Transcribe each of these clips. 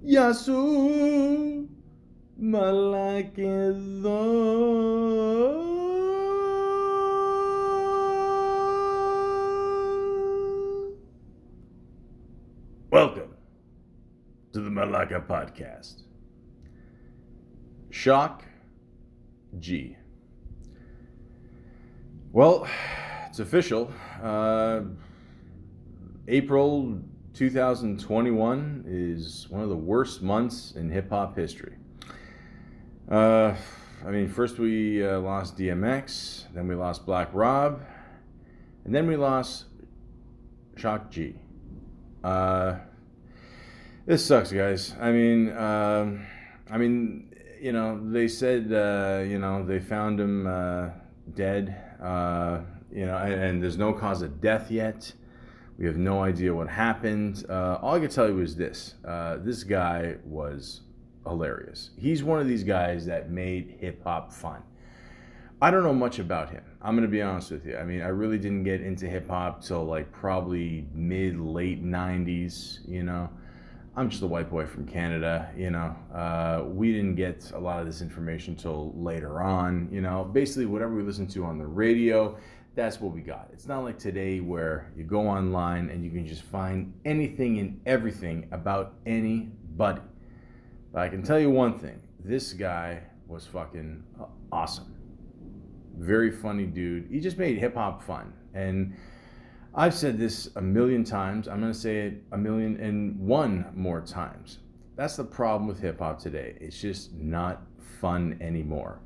Yasu Malaka. Welcome to the Malaka podcast. Shock G. Well, it's official. April 2021 is one of the worst months in hip-hop history. First we lost DMX, then we lost Black Rob, and then we lost Shock G. This sucks, guys. They said, they found him dead, and there's no cause of death yet. We have no idea what happened. All I can tell you is this. This guy was hilarious. He's one of these guys that made hip-hop fun. I don't know much about him. I'm going to be honest with you. I really didn't get into hip-hop till probably mid-late 90s, I'm just a white boy from Canada, we didn't get a lot of this information till later on, basically whatever we listened to on the radio, that's what we got. It's not like today where you go online and you can just find anything and everything about anybody. But I can tell you one thing, this guy was fucking awesome. Very funny dude. He just made hip hop fun. And I've said this a million times. I'm going to say it 1,000,001 more times. That's the problem with hip hop today. It's just not fun anymore.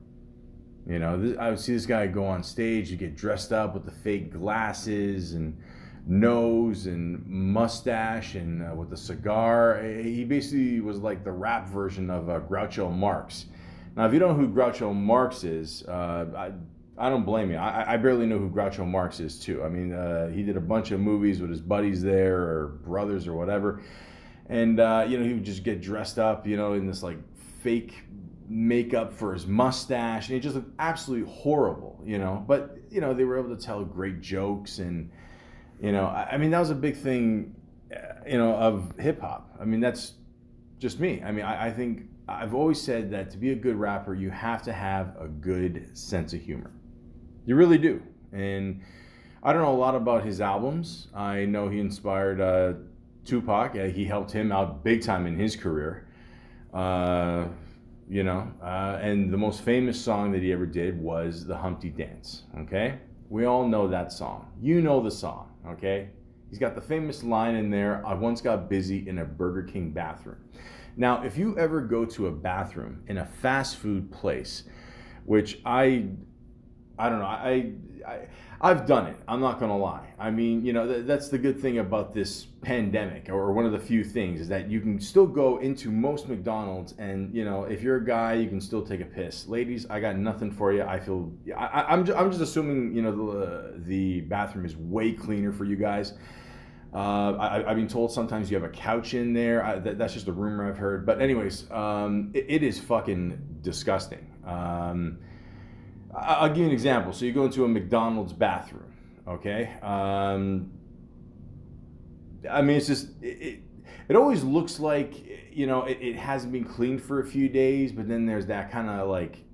I would see this guy go on stage, you get dressed up with the fake glasses and nose and mustache and with a cigar. He basically was like the rap version of Groucho Marx. Now, if you don't know who Groucho Marx is, I don't blame you. I barely know who Groucho Marx is, too. He did a bunch of movies with his buddies there, or brothers, or whatever. And, he would just get dressed up, in this, fake makeup for his mustache. And he just looked absolutely horrible, But, they were able to tell great jokes. And, that was a big thing, of hip-hop. That's just me. I think I've always said that to be a good rapper, you have to have a good sense of humor. You really do. And I don't know a lot about his albums. I know he inspired Tupac. He helped him out big time in his career. And the most famous song that he ever did was the Humpty dance. Okay? We all know that song. You know the song. Okay? He's got the famous line in there, "I once got busy in a Burger King bathroom." Now, if you ever go to a bathroom in a fast food place, which I don't know, I've done it. I'm not going to lie. That's the good thing about this pandemic, or one of the few things, is that you can still go into most McDonald's and, if you're a guy, you can still take a piss. Ladies, I got nothing for you. I'm just assuming, the bathroom is way cleaner for you guys. I've been told sometimes you have a couch in there. That's just a rumor I've heard. But anyways, it is fucking disgusting. I'll give you an example. So you go into a McDonald's bathroom, okay? It's just, it always looks like, it hasn't been cleaned for a few days, but then there's that kind of like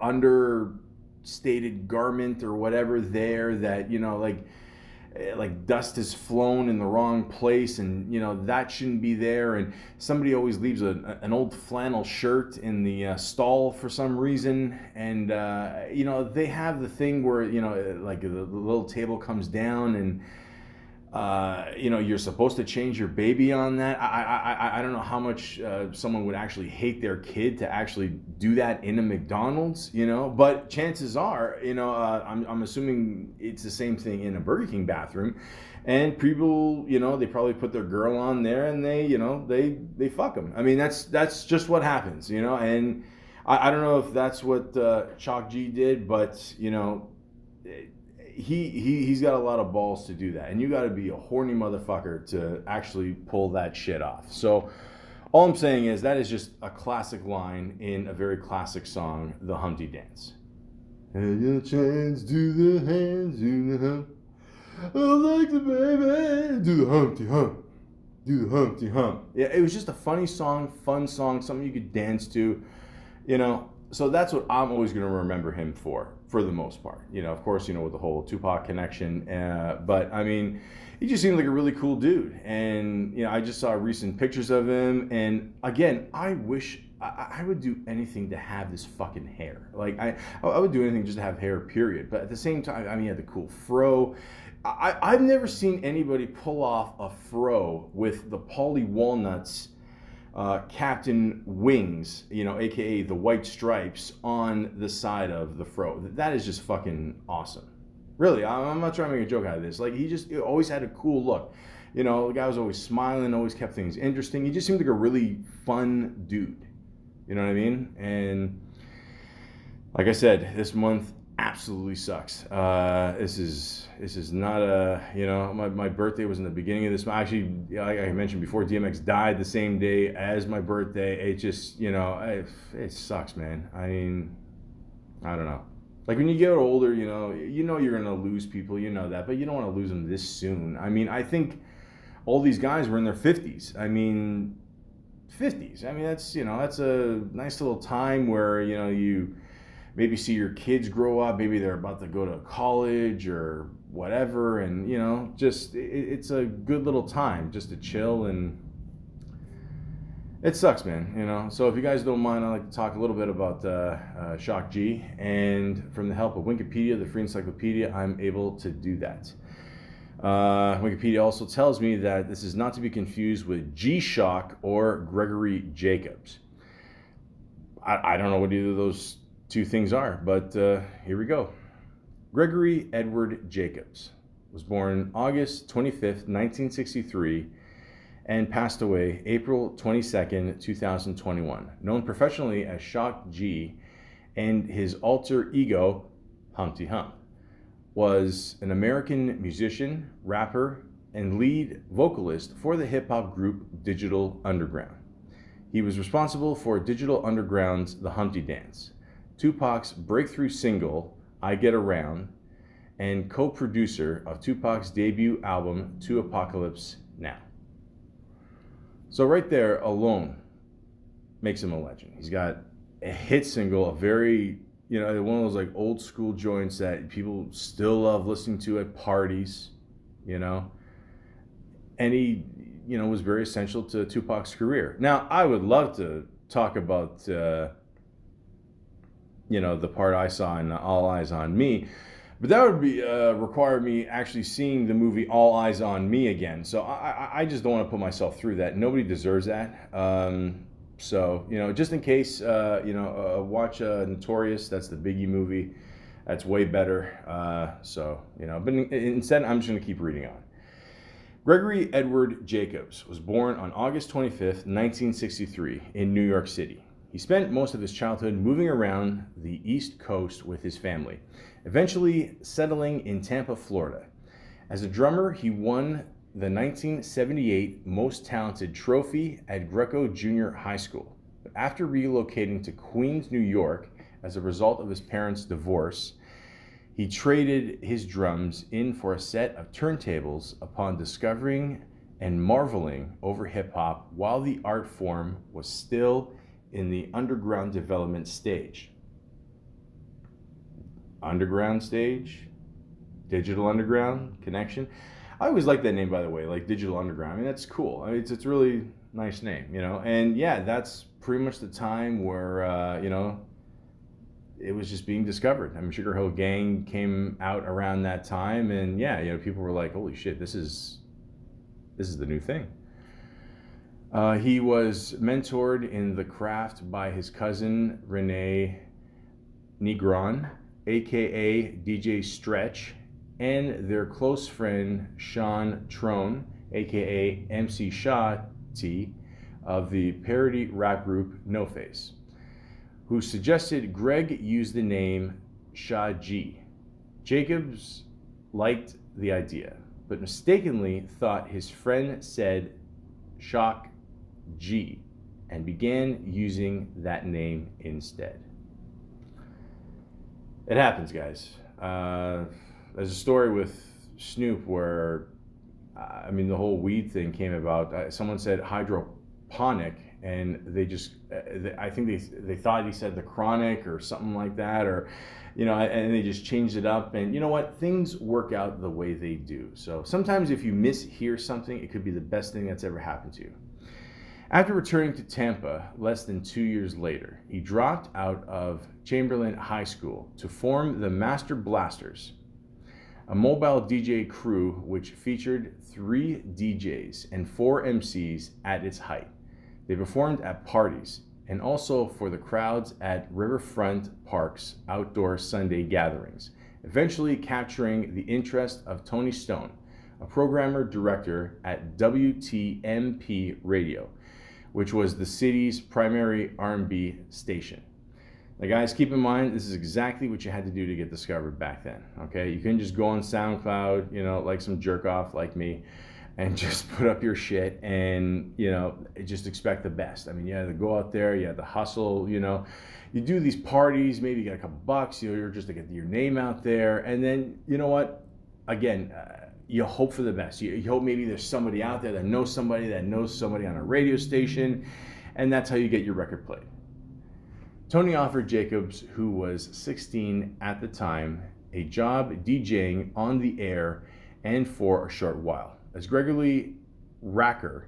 understated garment or whatever there that, like dust has flown in the wrong place, and that shouldn't be there. And somebody always leaves an old flannel shirt in the stall for some reason, and they have the thing where the little table comes down, and you're supposed to change your baby on that. I don't know how much someone would actually hate their kid to actually do that in a McDonald's, but chances are, I'm assuming it's the same thing in a Burger King bathroom, and people, they probably put their girl on there and they fuck them. That's just what happens, and I don't know if that's what Shock G did, but he's got a lot of balls to do that, and you got to be a horny motherfucker to actually pull that shit off. So all I'm saying is that is just a classic line in a very classic song, the Humpty dance. Had your chance, do the hands, do the hump. I like the baby, do the Humpty hump. do the Humpty Hump. Yeah, it was just a funny song, fun song, something you could dance to, you know. So that's what I'm always going to remember him for the most part. You know, of course, you know, with the whole Tupac connection. But I mean, he just seemed like a really cool dude. And, you know, I just saw recent pictures of him. And again, I wish I would do anything to have this fucking hair. Like, I would do anything just to have hair, period. But at the same time, I mean, he had the cool fro. I've never seen anybody pull off a fro with the Paulie Walnuts Captain Wings, you know, aka the white stripes on the side of the fro. That is just fucking awesome. Really, I'm not trying to make a joke out of this. Like, he always had a cool look. You know, the guy was always smiling, always kept things interesting. He just seemed like a really fun dude. You know what I mean? And like I said, this month absolutely sucks. This is not a, you know, my birthday was in the beginning of this month. Actually, like I mentioned before, DMX died the same day as my birthday. It just, you know, it sucks, man. I mean, I don't know. Like, when you get older, you know you're gonna lose people, you know that, but you don't want to lose them this soon. I mean, I think all these guys were in their 50s. I mean, 50s. I mean, that's, you know, that's a nice little time where, you know, you maybe see your kids grow up, maybe they're about to go to college or whatever, and, you know, just it's a good little time just to chill. And it sucks, man, you know. So if you guys don't mind, I'd like to talk a little bit about Shock G, and from the help of Wikipedia, the free encyclopedia, I'm able to do that. Wikipedia also tells me that this is not to be confused with G-Shock or Gregory Jacobs. I don't know what either of those two things are, but here we go. Gregory Edward Jacobs was born August 25th, 1963, and passed away April 22nd, 2021. Known professionally as Shock G, and his alter ego, Humpty Hump, was an American musician, rapper, and lead vocalist for the hip-hop group Digital Underground. He was responsible for Digital Underground's The Humpty Dance, Tupac's breakthrough single, I Get Around, and co-producer of Tupac's debut album, To Apocalypse Now. So right there alone makes him a legend. He's got a hit single, a very, you know, one of those like old school joints that people still love listening to at parties, you know. And he, you know, was very essential to Tupac's career. Now, I would love to talk about, you know, the part I saw in All Eyes on Me, but that would be require me actually seeing the movie All Eyes on Me again. So I just don't want to put myself through that. Nobody deserves that. So, you know, just in case, you know, watch Notorious. That's the Biggie movie. That's way better. So, you know, but instead, I'm just going to keep reading on. Gregory Edward Jacobs was born on August 25th, 1963, in New York City. He spent most of his childhood moving around the East Coast with his family, eventually settling in Tampa, Florida. As a drummer, he won the 1978 Most Talented Trophy at Greco Junior High School. But after relocating to Queens, New York, as a result of his parents' divorce, he traded his drums in for a set of turntables upon discovering and marveling over hip-hop while the art form was still in the underground development stage. Underground stage? Digital Underground connection? I always like that name, by the way, like Digital Underground. I mean, that's cool. I mean, it's a really nice name, you know? And yeah, that's pretty much the time where, you know, it was just being discovered. I mean, Sugar Hill Gang came out around that time, and yeah, you know, people were like, holy shit, this is the new thing. He was mentored in the craft by his cousin, Renee Negron, aka DJ Stretch, and their close friend, Sean Trone, aka MC Shaw T, of the parody rap group No Face, who suggested Greg use the name Shaw G. Jacobs liked the idea, but mistakenly thought his friend said Shock G and began using that name instead. It happens, guys. There's a story with Snoop where I mean, the whole weed thing came about. Someone said hydroponic, and I think they thought he said the chronic or something like that, or, and they just changed it up. And you know what? Things work out the way they do. So sometimes if you mishear something, it could be the best thing that's ever happened to you. After returning to Tampa less than 2 years later, he dropped out of Chamberlain High School to form the Master Blasters, a mobile DJ crew which featured 3 DJs and 4 MCs at its height. They performed at parties and also for the crowds at Riverfront Park's outdoor Sunday gatherings, eventually capturing the interest of Tony Stone, a programmer director at WTMP Radio, which was the city's primary R&B station. Now guys, keep in mind, this is exactly what you had to do to get discovered back then, okay? You couldn't just go on SoundCloud, like some jerk off like me, and just put up your shit and, just expect the best. I mean, you had to go out there, you had to hustle, you do these parties, maybe you get a couple bucks, you're just to get your name out there, and then, you know what? Again, you hope for the best. You hope maybe there's somebody out there that knows somebody on a radio station, and that's how you get your record played. Tony offered Jacobs, who was 16 at the time, a job DJing on the air and for a short while. As Gregory Racker,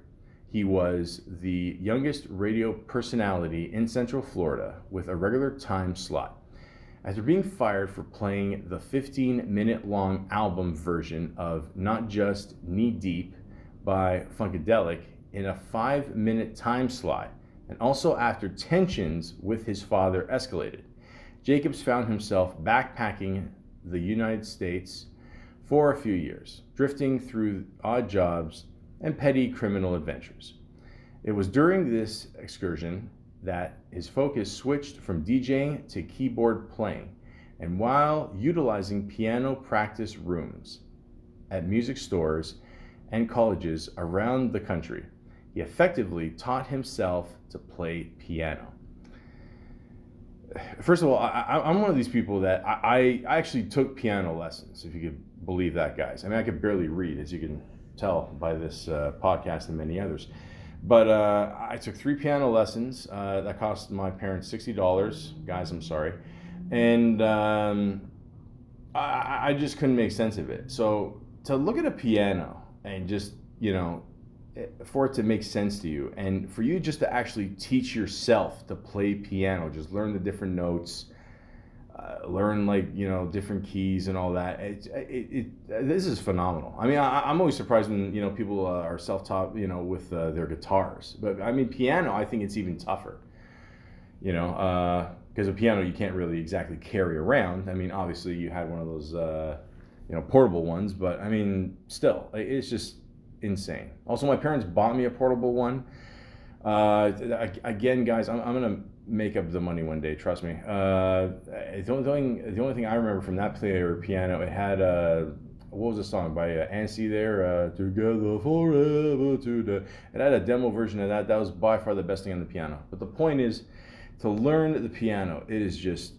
he was the youngest radio personality in Central Florida with a regular time slot. After being fired for playing the 15-minute-long album version of Not Just Knee Deep by Funkadelic in a 5-minute time slot, and also after tensions with his father escalated, Jacobs found himself backpacking the United States for a few years, drifting through odd jobs and petty criminal adventures. It was during this excursion that his focus switched from DJing to keyboard playing, and while utilizing piano practice rooms at music stores and colleges around the country, he effectively taught himself to play piano. First of all, I'm one of these people that I actually took piano lessons, if you could believe that, guys. I mean, I could barely read, as you can tell by this podcast and many others. But I took 3 piano lessons. That cost my parents $60. Guys, I'm sorry. And I just couldn't make sense of it. So to look at a piano and just, for it to make sense to you, and for you just to actually teach yourself to play piano, just learn the different notes, learn different keys and all that. This is phenomenal. I mean, I'm always surprised when people are self-taught with their guitars, but I mean piano, I think it's even tougher. Because a piano you can't really exactly carry around. I mean, obviously you had one of those portable ones, but I mean still, it's just insane. Also, my parents bought me a portable one. Again, guys, I'm gonna make up the money one day, trust me. The only thing I remember from that player piano, it had what was the song by Anstey there? Together forever today. It had a demo version of that. That was by far the best thing on the piano. But the point is, to learn the piano, it is just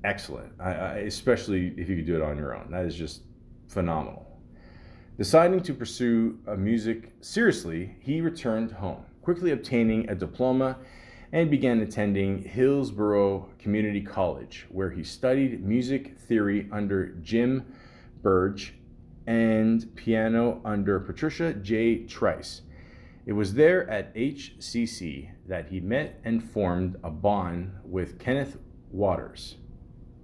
excellent. Especially if you could do it on your own. That is just phenomenal. Deciding to pursue music seriously, he returned home, quickly obtaining a diploma and began attending Hillsborough Community College, where he studied music theory under Jim Burge and piano under Patricia J. Trice. It was there at HCC that he met and formed a bond with Kenneth Waters,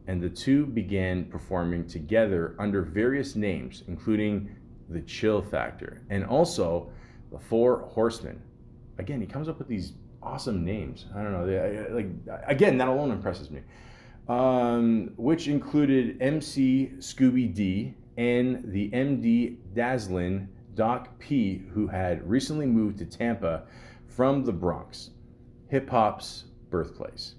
and the two began performing together under various names, including The Chill Factor and also the Four Horsemen. Again, he comes up with these awesome names. I don't know. Again, that alone impresses me. Which included MC Scooby D and the MD Dazzlin' Doc P, who had recently moved to Tampa from the Bronx, hip-hop's birthplace.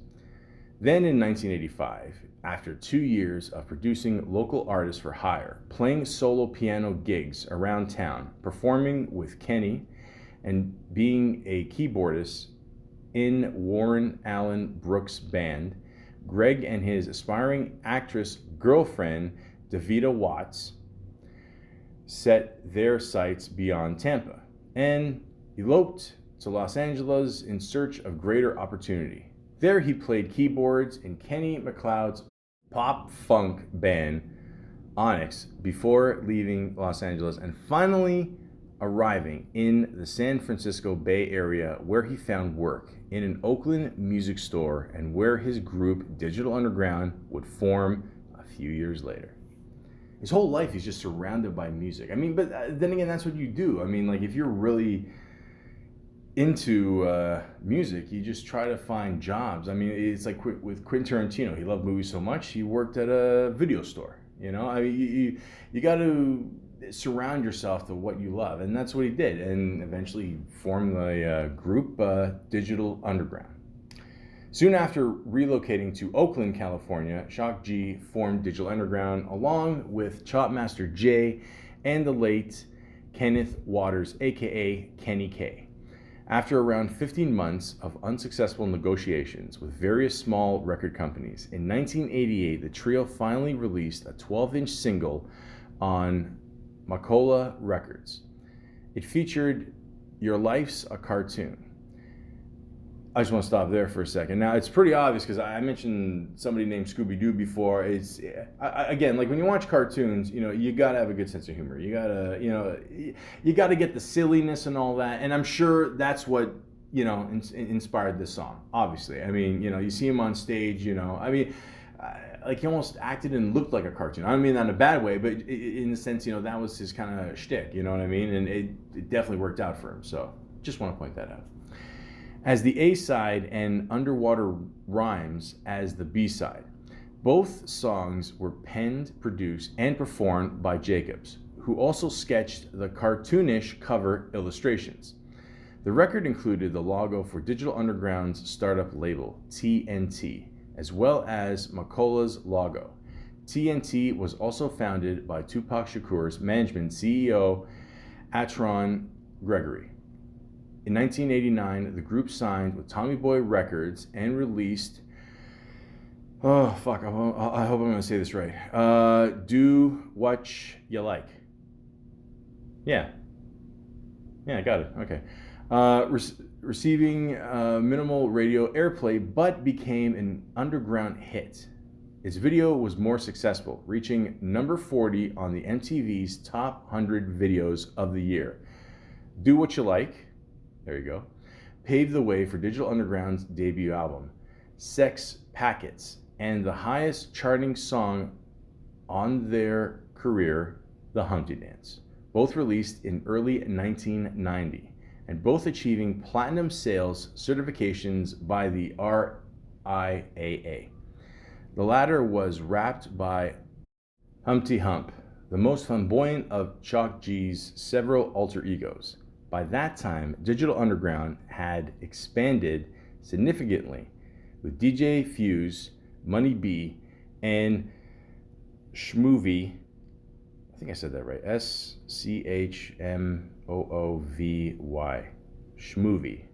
Then in 1985, after 2 years of producing local artists for hire, playing solo piano gigs around town, performing with Kenny, and being a keyboardist in Warren Allen Brooks' band, Greg and his aspiring actress girlfriend, Davita Watts, set their sights beyond Tampa and eloped to Los Angeles in search of greater opportunity. There he played keyboards in Kenny McLeod's pop-funk band Onyx before leaving Los Angeles and finally arriving in the San Francisco Bay Area, where he found work in an Oakland music store and where his group Digital Underground would form a few years later. His whole life he's just surrounded by music. I mean, but then again, that's what you do. I mean, like if you're really into music, you just try to find jobs. I mean, it's like with Quentin Tarantino. He loved movies so much, he worked at a video store. You know, I mean, you got to surround yourself to what you love, and that's what he did. And eventually, he formed the group Digital Underground. Soon after relocating to Oakland, California, Shock G formed Digital Underground along with Chopmaster Jay and the late Kenneth Waters, aka Kenny K. After around 15 months of unsuccessful negotiations with various small record companies, in 1988 the trio finally released a 12-inch single on Malaka Records. It featured Your Life's a Cartoon. I just want to stop there for a second. Now, it's pretty obvious because I mentioned somebody named Scooby-Doo before. It's again, like when you watch cartoons, you know, you got to have a good sense of humor. You got to, you know, you got to get the silliness and all that. And I'm sure that's what, you know, inspired this song, obviously. I mean, you know, you see him on stage, you know, I mean, like he almost acted and looked like a cartoon. I don't mean that in a bad way, but in the sense, you know, that was his kind of shtick, you know what I mean? And it definitely worked out for him. So just want to point that out. As the A-side and Underwater Rhymes as the B-side. Both songs were penned, produced, and performed by Jacobs, who also sketched the cartoonish cover illustrations. The record included the logo for Digital Underground's startup label, TNT, as well as Malaka's logo. TNT was also founded by Tupac Shakur's management CEO, Atron Gregory. In 1989, the group signed with Tommy Boy Records and released, I hope I'm going to say this right, Do What You Like. Yeah, I got it, okay. Receiving minimal radio airplay, but became an underground hit. Its video was more successful, reaching number 40 on the MTV's Top 100 Videos of the Year. Do What You Like, there you go, paved the way for Digital Underground's debut album, Sex Packets, and the highest charting song on their career, the Humpty Dance, both released in early 1990, and both achieving platinum sales certifications by the RIAA. The latter was rapped by Humpty Hump, the most flamboyant of Shock G's several alter egos. By that time, Digital Underground had expanded significantly with DJ Fuse, Money B, and Schmoovy. I think I said that right. SCHMOOVY. Schmoovy.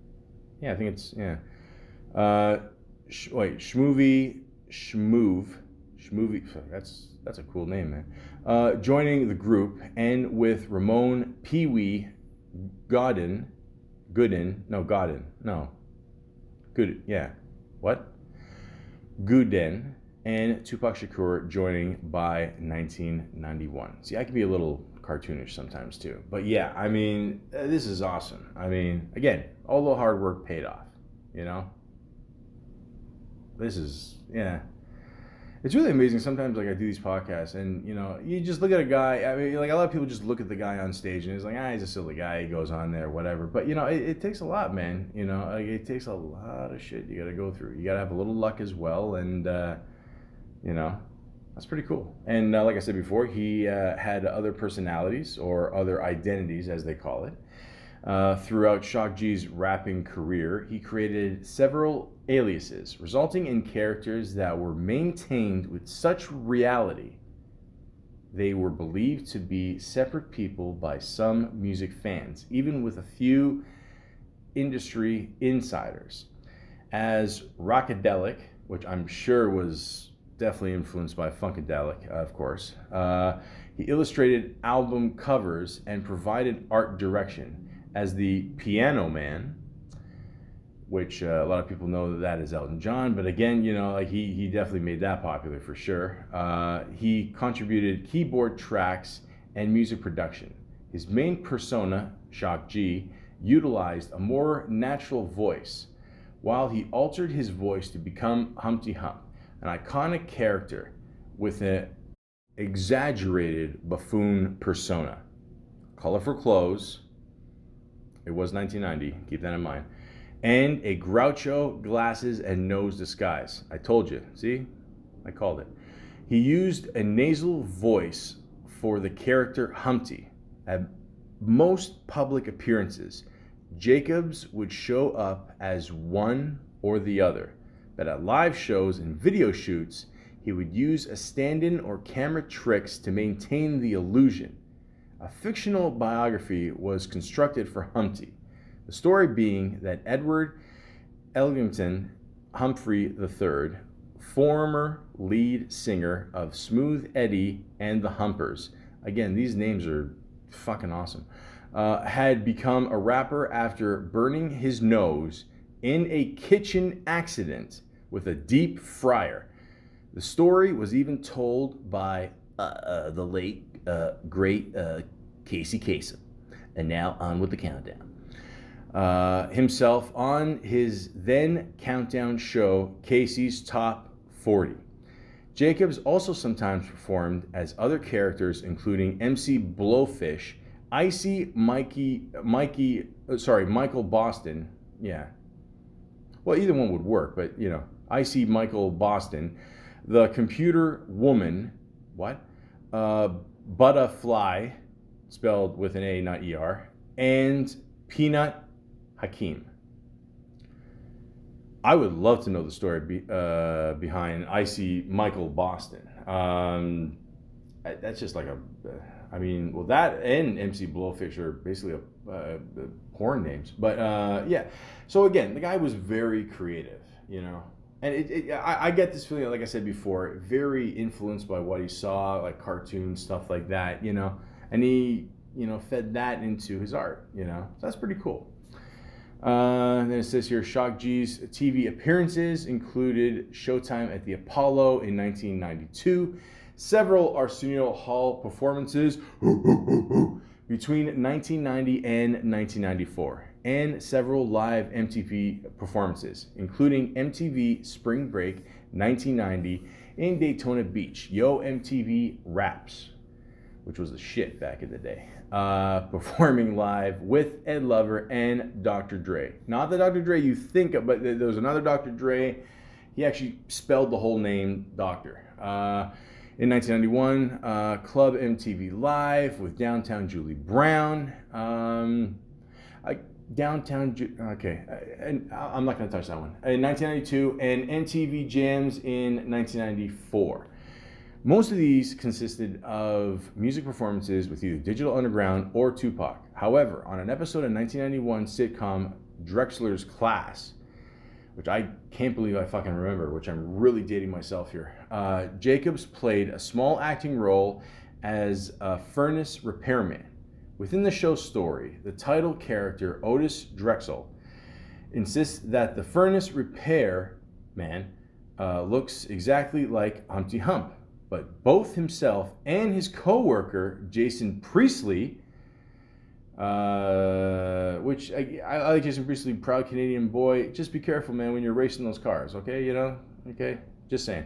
Yeah, I think it's, yeah. Schmoovy, Schmoovy. That's a cool name, man. Joining the group, and with Ramon Pee-wee Godin, Gooden, and Tupac Shakur joining by 1991. See, I can be a little cartoonish sometimes too. But yeah, I mean, this is awesome. I mean, again, all the hard work paid off, you know? This is, yeah. It's really amazing sometimes, like I do these podcasts and, you know, you just look at a guy, I mean, like a lot of people just look at the guy on stage and it's like, he's a silly guy, he goes on there, whatever. But, you know, it takes a lot, man. You know, like it takes a lot of shit you got to go through. You got to have a little luck as well. And, you know, that's pretty cool. And like I said before, he had other personalities or other identities, as they call it. Throughout Shock G's rapping career, he created several aliases, resulting in characters that were maintained with such reality they were believed to be separate people by some music fans, even with a few industry insiders. As Rockadelic, which I'm sure was definitely influenced by Funkadelic, of course, He illustrated album covers and provided art direction as the Piano Man, which a lot of people know that is Elton John. But again, like he definitely made that popular for sure. He contributed keyboard tracks and music production. His main persona, Shock G, utilized a more natural voice, while he altered his voice to become Humpty Hump, an iconic character with an exaggerated buffoon persona. Colorful clothes, it was 1990, keep that in mind, and a Groucho glasses and nose disguise. I told you, see? I called it. He used a nasal voice for the character Humpty. At most public appearances, Jacobs would show up as one or the other, but at live shows and video shoots, he would use a stand-in or camera tricks to maintain the illusion. A fictional biography was constructed for Humpty, the story being that Edward Elgington Humphrey III, former lead singer of Smooth Eddie and the Humpers, again, these names are fucking awesome, had become a rapper after burning his nose in a kitchen accident with a deep fryer. The story was even told by the late, great Casey Kasem. And now on with the countdown. Himself on his then countdown show, Casey's Top 40. Jacobs also sometimes performed as other characters, including MC Blowfish, Michael Boston. Yeah. Well, either one would work, but Icy Michael Boston, the Computer Woman, Butterfly, spelled with an A, not ER, and Peanut Hakeem. I would love to know the story behind Icy Michael Boston. That's just like that and MC Blowfish are basically porn names. But yeah, so again, the guy was very creative, And I get this feeling, like I said before, very influenced by what he saw, like cartoons, stuff like that, And he, fed that into his art, So that's pretty cool. Then it says here, Shock G's TV appearances included Showtime at the Apollo in 1992, several Arsenio Hall performances between 1990 and 1994, and several live MTV performances, including MTV Spring Break 1990 in Daytona Beach, Yo MTV Raps, which was the shit back in the day, performing live with Ed Lover and Dr. Dre. Not the Dr. Dre you think of, but there was another Dr. Dre. He actually spelled the whole name Doctor. In 1991, Club MTV Live with Downtown Julie Brown. And I'm not going to touch that one. In 1992, and MTV Jams in 1994. Most of these consisted of music performances with either Digital Underground or Tupac. However, on an episode of 1991 sitcom Drexler's Class, which I can't believe I fucking remember, which I'm really dating myself here, Jacobs played a small acting role as a furnace repairman. Within the show's story, the title character, Otis Drexel, insists that the furnace repair man looks exactly like Humpty Hump. But both himself and his co-worker, Jason Priestley, which I like Jason Priestley, proud Canadian boy. Just be careful, man, when you're racing those cars, okay? Okay? Just saying.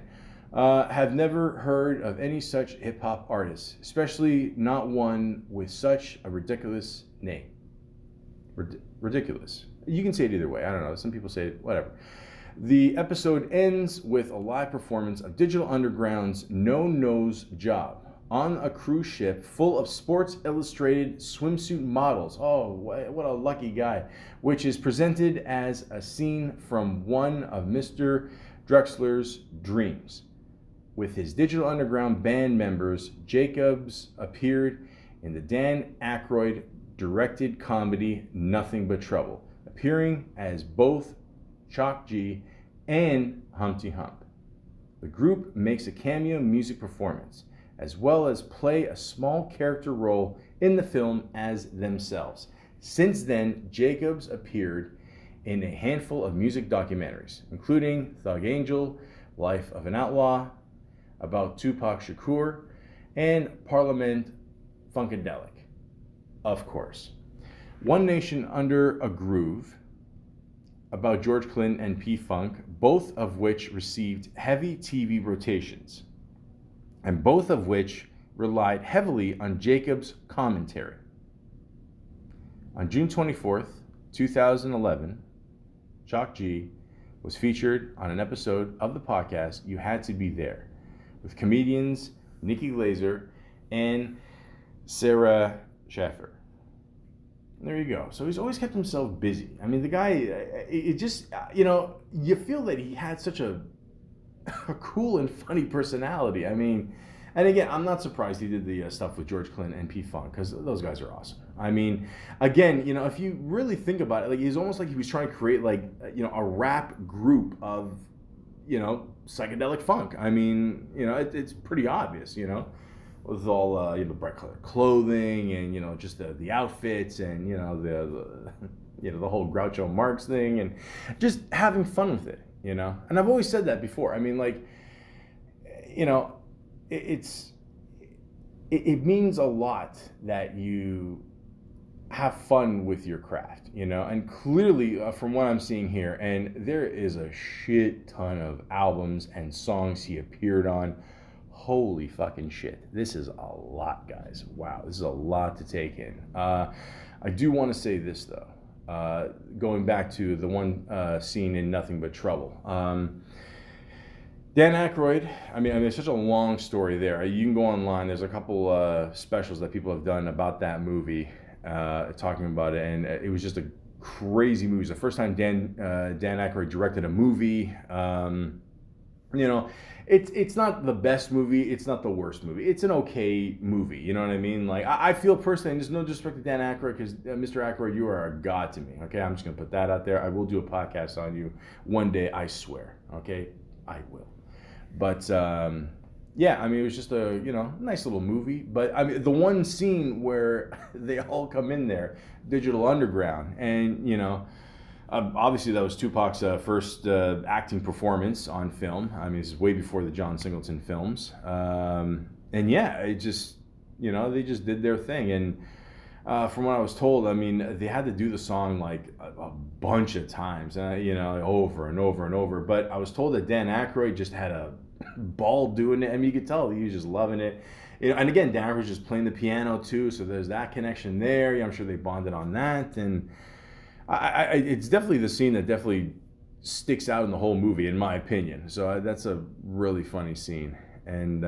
Have never heard of any such hip-hop artist, especially not one with such a ridiculous name. Ridiculous. You can say it either way. I don't know. Some people say it, whatever. The episode ends with a live performance of Digital Underground's No Nose Job on a cruise ship full of Sports Illustrated swimsuit models. Oh, what a lucky guy. Which is presented as a scene from one of Mr. Drexler's dreams. With his Digital Underground band members, Jacobs appeared in the Dan Aykroyd directed comedy Nothing But Trouble, appearing as both Shock G and Humpty Hump. The group makes a cameo music performance as well as play a small character role in the film as themselves. Since then, Jacobs appeared in a handful of music documentaries, including Thug Angel, Life of an Outlaw, about Tupac Shakur, and Parliament Funkadelic, of course. One Nation Under a Groove, about George Clinton and P-Funk, both of which received heavy TV rotations, and both of which relied heavily on Jacobs' commentary. On June 24th, 2011, Shock G was featured on an episode of the podcast You Had to Be There, with comedians Nikki Glazer and Sarah Schaffer. There you go. So he's always kept himself busy. I mean, the guy, it just, you feel that he had such a cool and funny personality. I mean, and again, I'm not surprised he did the stuff with George Clinton and P-Funk, because those guys are awesome. I mean, again, if you really think about it, like, he's almost like he was trying to create, like, a rap group of, psychedelic funk. I mean, it's pretty obvious, with all bright colored clothing and just the outfits and the whole Groucho Marx thing and just having fun with it, And I've always said that before. I mean, like, it means a lot that you have fun with your craft, and clearly from what I'm seeing here, and there is a shit ton of albums and songs he appeared on. Holy fucking shit. This is a lot, guys. Wow, this is a lot to take in. I do want to say this, though. Going back to the one scene in Nothing But Trouble. Dan Aykroyd, I mean, it's such a long story there. You can go online. There's a couple specials that people have done about that movie, talking about it, and it was just a crazy movie. It was the first time Dan Aykroyd directed a movie. It's not the best movie. It's not the worst movie. It's an okay movie. You know what I mean? Like, I feel personally, and there's no disrespect to Dan Aykroyd, because Mr. Aykroyd, you are a god to me. Okay, I'm just gonna put that out there. I will do a podcast on you one day. I swear. Okay, I will. But yeah, I mean, it was just a nice little movie. But I mean, the one scene where they all come in there, Digital Underground, and obviously, that was Tupac's first acting performance on film. I mean, this is way before the John Singleton films. And yeah, it just, they just did their thing. And from what I was told, I mean, they had to do the song like a bunch of times, over and over and over. But I was told that Dan Aykroyd just had a ball doing it. I mean, you could tell he was just loving it. And again, Dan Aykroyd was just playing the piano too, so there's that connection there. I'm sure they bonded on that. And it's definitely the scene that definitely sticks out in the whole movie, in my opinion. So that's a really funny scene, and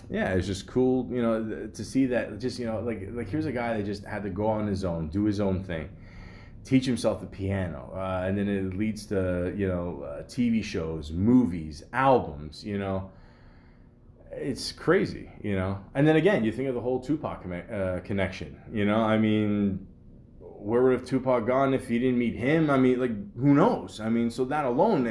yeah, it's just cool, to see that. Just like here's a guy that just had to go on his own, do his own thing, teach himself the piano, and then it leads to TV shows, movies, albums. It's crazy, And then again, you think of the whole Tupac connection. I mean, where would have Tupac gone if he didn't meet him? I mean, like, who knows? I mean, so that alone,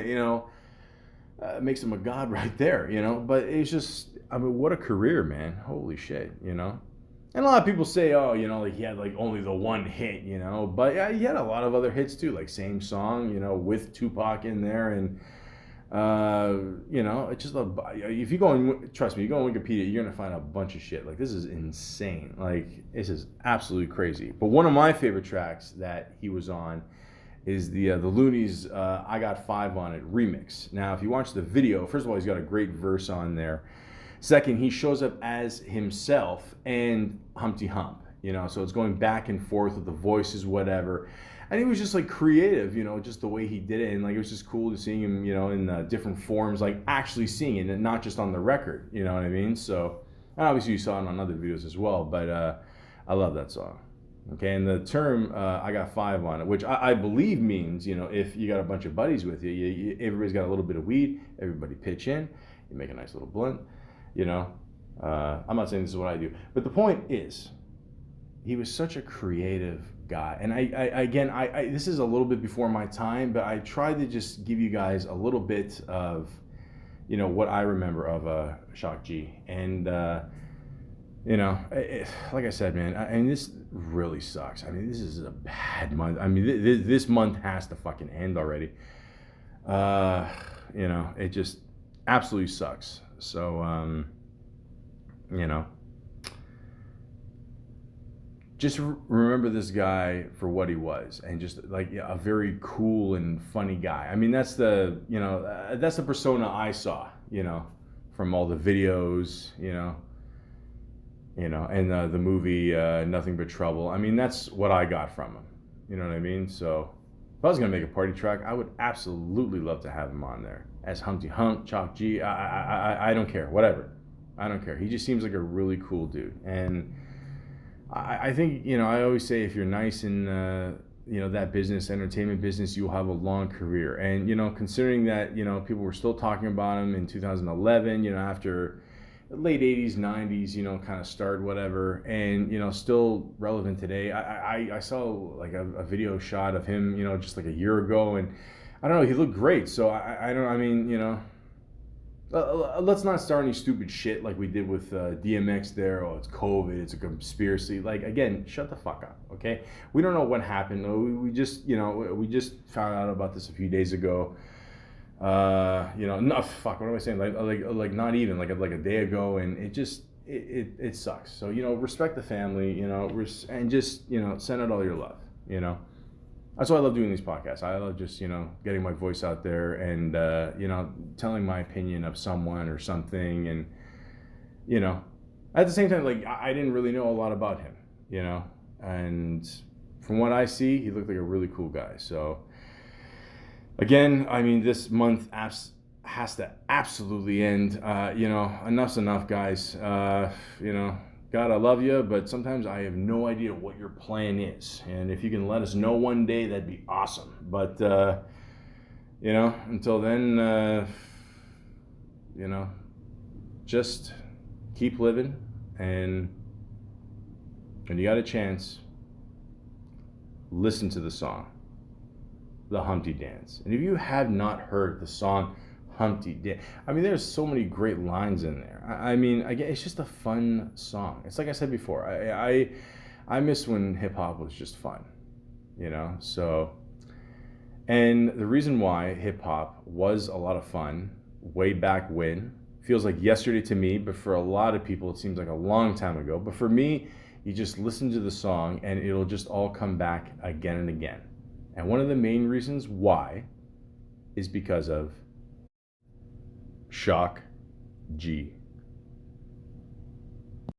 makes him a god right there, But it's just, I mean, what a career, man. Holy shit, And a lot of people say, oh, like he had like only the one hit, But yeah, he had a lot of other hits too, like Same Song, with Tupac in there. And, it's just, if you go and, trust me, you go on Wikipedia, you're going to find a bunch of shit. Like, this is insane. Like, this is absolutely crazy. But one of my favorite tracks that he was on is the Loonies' I Got Five on It remix. Now, if you watch the video, first of all, he's got a great verse on there. Second, he shows up as himself and Humpty Hump, so it's going back and forth with the voices, whatever. And he was just like creative, just the way he did it. And like, it was just cool to seeing him, in different forms, like actually seeing it and not just on the record, you know what I mean? So, and obviously you saw it on other videos as well, but I love that song. Okay, and the term I got five on it, which I believe means, if you got a bunch of buddies with you, everybody's got a little bit of weed, everybody pitch in, you make a nice little blunt, I'm not saying this is what I do, but the point is, he was such a creative guy. And I this is a little bit before my time, but I tried to just give you guys a little bit of, what I remember of Shock G. And like I said, man, and this really sucks. I mean, this is a bad month. I mean, this month has to fucking end already. It just absolutely sucks. So, just remember this guy for what he was, and just like a very cool and funny guy. I mean, that's the persona I saw, from all the videos, and the movie Nothing But Trouble. I mean, that's what I got from him. You know what I mean? So if I was gonna make a party track, I would absolutely love to have him on there as Humpty Hump, Chalk G. I don't care, whatever. I don't care. He just seems like a really cool dude, and I think I always say if you're nice in that business, entertainment business, you'll have a long career. And considering that people were still talking about him in 2011, after late 80s, 90s, kind of started whatever, and still relevant today. I saw like a video shot of him, just like a year ago, and I don't know, he looked great. So let's not start any stupid shit like we did with DMX there. Oh, it's COVID, it's a conspiracy. Like, again, shut the fuck up, okay? We don't know what happened. We just found out about this a few days ago. No, fuck, what am I saying? Like not even like a day ago, and it sucks. So, respect the family, and just, send out all your love, That's why I love doing these podcasts. I love just, getting my voice out there and, telling my opinion of someone or something. And, at the same time, like, I didn't really know a lot about him, and from what I see, he looked like a really cool guy. So, again, I mean, this month has to absolutely end. Enough's enough, guys. God, I love you, but sometimes I have no idea what your plan is. And if you can let us know one day, that'd be awesome. But, until then, just keep living. And when you got a chance, listen to the song, The Humpty Dance. And if you have not heard the song Humpty Dance, I mean, there's so many great lines in there. I mean, again, it's just a fun song. It's like I said before, I miss when hip hop was just fun, So, and the reason why hip hop was a lot of fun way back when feels like yesterday to me, but for a lot of people it seems like a long time ago. But for me, you just listen to the song and it'll just all come back again and again. And one of the main reasons why is because of Shock G.